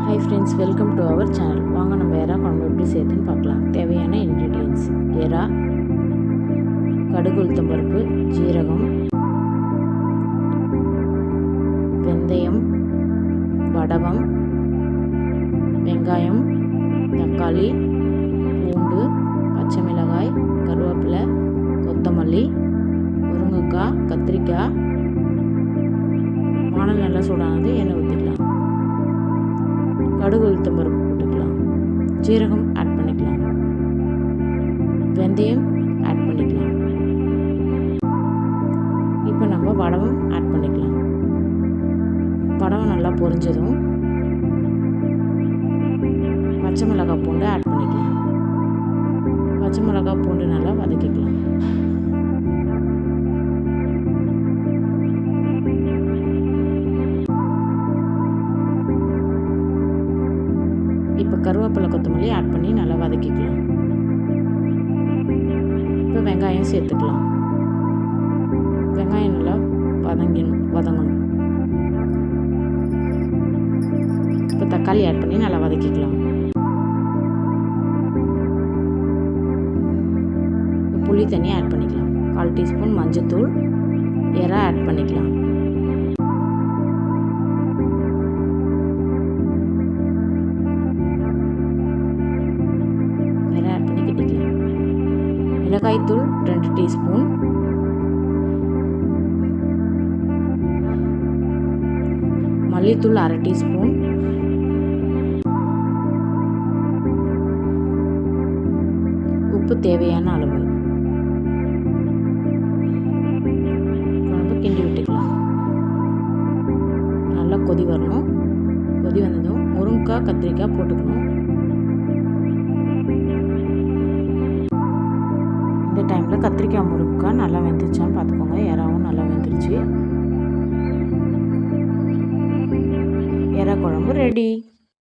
Hi friends, welcome to our channel. வாங்க நம்ம எறா குழம்பு எப்படி செய்யுதுன்னு பார்க்கலாம். தேவையான இன்க்ரீடியன்ட்ஸ்: எறா, கடுகு, உளுத்தம் பருப்பு, ஜீரகம், வெந்தயம், வடகம், வெங்காயம், தக்காளி, பூண்டு, பச்சை மிளகாய், கருவேப்பிலை, கொத்தமல்லி, முருங்கைக்காய், கத்திரிக்காய். வானல் நல்லா சூடானது, எண்ணெய் ஊற்றிக்கலாம். கடுகு, உளுத்தம் பருப்பு போட்டுக்கலாம். ஜீரகம் ஆட் பண்ணிக்கலாம். வெந்தயம் ஆட் பண்ணிக்கலாம். இப்போ நம்ம வடகம் ஆட் பண்ணிக்கலாம். வடகம் நல்லா பொரிஞ்சதும் பச்சை மிளகாய் பூண்டு ஆட் பண்ணிக்கலாம். பச்சை மிளகாய் பூண்டு நல்லா வதக்கிக்கலாம். இப்போ கருவேப்பிலை, கொத்தமல்லி ஆட் பண்ணி நல்லா வதக்கிக்கலாம். இப்போ வெங்காயம் சேர்த்துக்கலாம். வெங்காயம் நல்லா வதங்கணும். இப்போ தக்காளி ஆட் பண்ணி நல்லா வதக்கிக்கலாம். இப்போ புளி தண்ணி ஆட் பண்ணிக்கலாம். 1/4 டீஸ்பூன் மஞ்சத்தூள். எறா ஆட் பண்ணிக்கலாம். மிளகாய்த்தூள் 2 டீஸ்பூன். மல்லித்தூள் 1/2 டீஸ்பூன். உப்பு தேவையான அளவு. குழம்பு கிண்டி விட்டுக்கலாம். நல்லா கொதி வரணும். கொதி வந்ததும் முருங்கைக்காய், கத்திரிக்காய் போட்டுக்கணும். இந்த டைமில் கத்திரிக்காய், முருங்கைக்காய் நல்லா வெந்துருச்சான்னு பார்த்துக்கோங்க. எறாவும் நல்லா வெந்துருச்சு. எறா குழம்பு ரெடி.